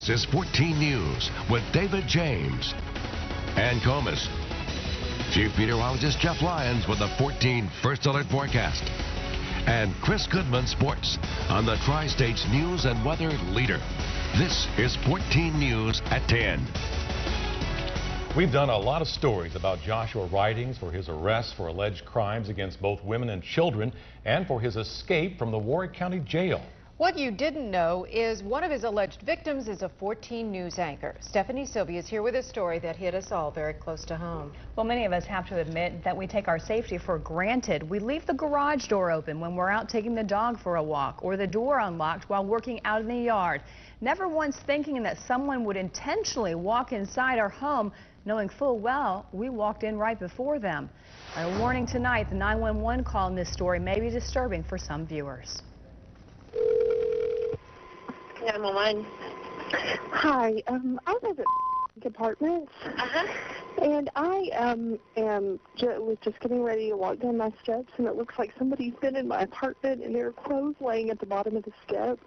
This is 14 News with David James and Comus. Chief Meteorologist Jeff Lyons with the 14 First Alert Forecast. And Chris Goodman Sports on the Tri-States News and Weather Leader. This is 14 News at 10. We've done a lot of stories about Joshua Ridings for his arrest for alleged crimes against both women and children and for his escape from the Warwick County Jail. What you didn't know is one of his alleged victims is a 14 News anchor. Stephanie Sylvia is here with a story that hit us all very close to home. Well, many of us have to admit that we take our safety for granted. We leave the garage door open when we're out taking the dog for a walk, or the door unlocked while working out in the yard. Never once thinking that someone would intentionally walk inside our home, knowing full well we walked in right before them. A warning tonight, the 911 call in this story may be disturbing for some viewers. 911. Hi, I live at apartments, and I was just getting ready to walk down my steps, and it looks like somebody's been in my apartment, and there are clothes laying at the bottom of the step.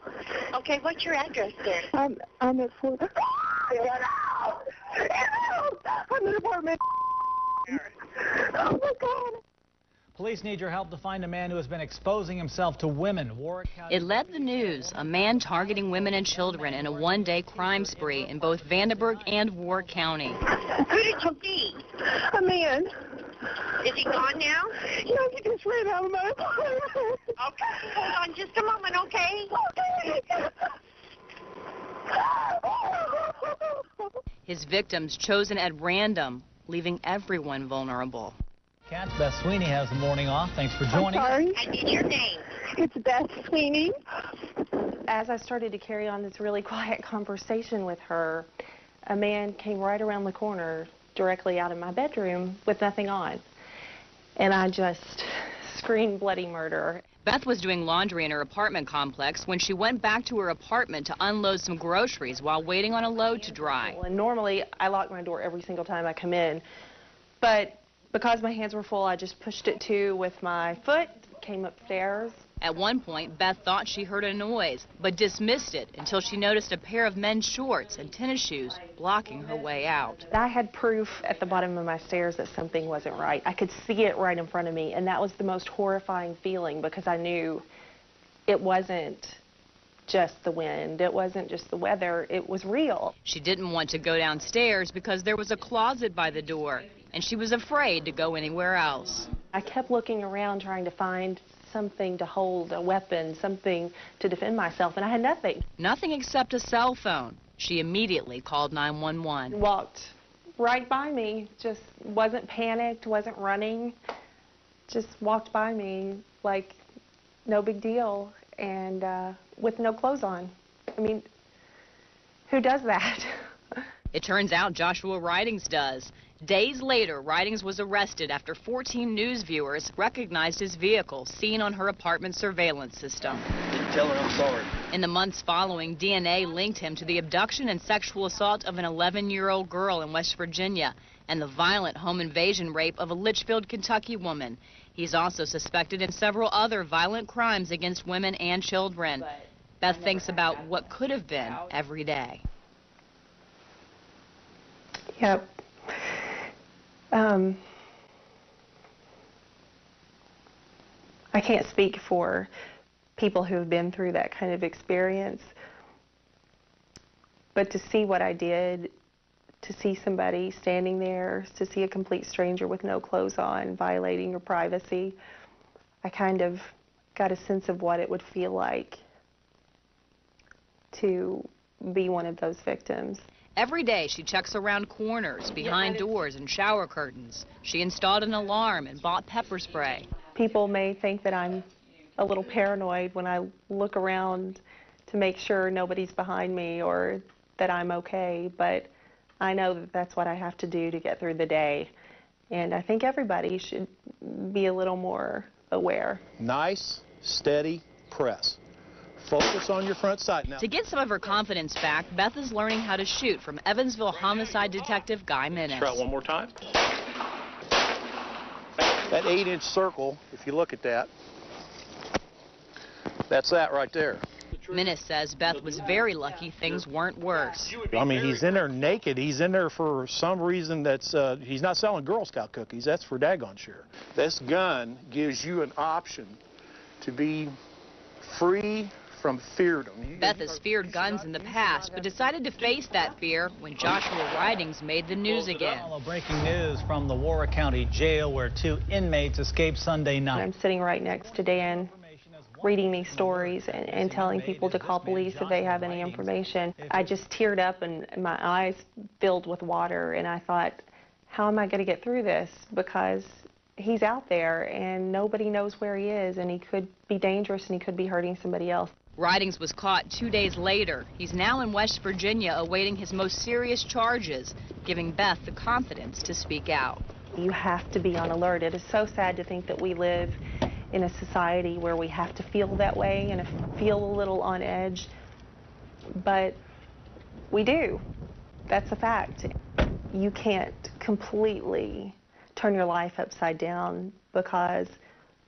Okay, what's your address there? I'm at 4. I'm in apartment. Oh my God. Police need your help to find a man who has been exposing himself to women. Warwick County. It led the news, a man targeting women and children in a one-day crime spree in both Vandenberg and Warwick County. Who did you see? A man. Is he gone now? No, he just ran out of my apartment. Okay, hold on just a moment, okay? His victims chosen at random, leaving everyone vulnerable. Cat's Beth Sweeney has the morning off. Thanks for joining us. Sorry. I need your name. It's Beth Sweeney. As I started to carry on this really quiet conversation with her, a man came right around the corner directly out of my bedroom with nothing on. And I just screamed bloody murder. Beth was doing laundry in her apartment complex when she went back to her apartment to unload some groceries while waiting on a load to dry. And normally I lock my door every single time I come in, but because my hands were full, I just pushed it to with my foot, came upstairs. At one point, Beth thought she heard a noise, but dismissed it until she noticed a pair of men's shorts and tennis shoes blocking her way out. I had proof at the bottom of my stairs that something wasn't right. I could see it right in front of me, and that was the most horrifying feeling because I knew it wasn't just the wind, it wasn't just the weather, it was real. She didn't want to go downstairs because there was a closet by the door, and she was afraid to go anywhere else. I kept looking around trying to find something to hold, a weapon, something to defend myself, and I had nothing. Nothing except a cell phone. She immediately called 911. Walked right by me, just wasn't panicked, wasn't running, just walked by me like no big deal, and with no clothes on. I mean, who does that? It turns out Joshua Ridings does. Days later, Ridings was arrested after 14 News viewers recognized his vehicle seen on her apartment surveillance system. Tell her I'm sorry. In the months following, DNA linked him to the abduction and sexual assault of an 11-year-old girl in West Virginia and the violent home invasion rape of a Litchfield, Kentucky woman. He's also suspected in several other violent crimes against women and children. Beth thinks about what could have been every day. Yep. I can't speak for people who have been through that kind of experience, but to see what I did, to see somebody standing there, to see a complete stranger with no clothes on, violating your privacy, I kind of got a sense of what it would feel like to be one of those victims. Every day she checks around corners, behind doors and shower curtains. She installed an alarm and bought pepper spray. People may think that I'm a little paranoid when I look around to make sure nobody's behind me or that I'm okay, but I know that that's what I have to do to get through the day. And I think everybody should be a little more aware. Nice, steady press. Focus on your front sight. Now, to get some of her confidence back, Beth is learning how to shoot from Evansville homicide detective Guy Minnis. try it one more time. That 8-inch circle, if you look at that, that's that right there. Minnis says Beth was very lucky things weren't worse. I mean, he's in there naked. He's in there for some reason that's, he's not selling Girl Scout cookies. That's for daggone sure. This gun gives you an option to be free from feardom. Beth has feared guns in the past, but decided to face that fear when Joshua Ridings made the news again. Breaking news from the Warwick County Jail, where 2 inmates escaped Sunday night. I'm sitting right next to Dan, reading these stories and telling people to call police if they have any information. I just teared up and my eyes filled with water, and I thought, how am I going to get through this? Because he's out there and nobody knows where he is, and he could be dangerous and he could be hurting somebody else. Ridings was caught 2 days later. He's now in West Virginia awaiting his most serious charges, giving Beth the confidence to speak out. You have to be on alert. It is so sad to think that we live in a society where we have to feel that way and feel a little on edge, but we do. That's a fact. You can't completely turn your life upside down because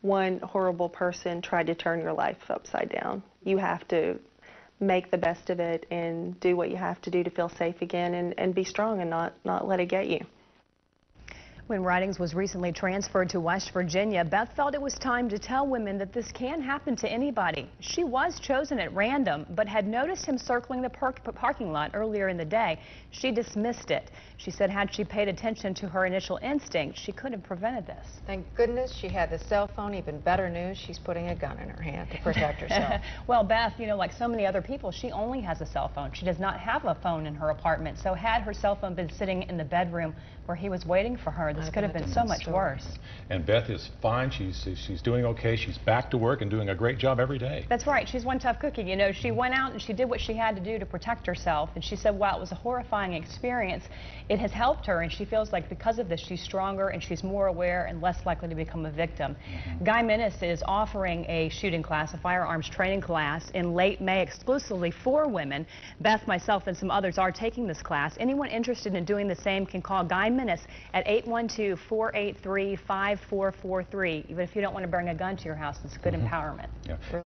one horrible person tried to turn your life upside down. You have to make the best of it and do what you have to do to feel safe again and be strong and not let it get you. When Ridings was recently transferred to West Virginia, Beth felt it was time to tell women that this can happen to anybody. She was chosen at random, but had noticed him circling the parking lot earlier in the day. She dismissed it. She said had she paid attention to her initial instinct, she could have prevented this. Thank goodness she had the cell phone. Even better news, she's putting a gun in her hand to protect herself. Well, Beth, you know, like so many other people, she only has a cell phone. She does not have a phone in her apartment. So had her cell phone been sitting in the bedroom where he was waiting for her, this could have been so much worse. And Beth is fine. She's doing okay. She's back to work and doing a great job every day. That's right. She's one tough cookie. You know, she went out and she did what she had to do to protect herself. And she said, while it was a horrifying experience, it has helped her. And she feels like because of this, she's stronger and she's more aware and less likely to become a victim. Guy Minnis is offering a shooting class, a firearms training class in late May exclusively for women. Beth, myself, and some others are taking this class. Anyone interested in doing the same can call Guy Minnis at 812-483-5443. Even if you don't want to bring a gun to your house, it's good empowerment. Yeah.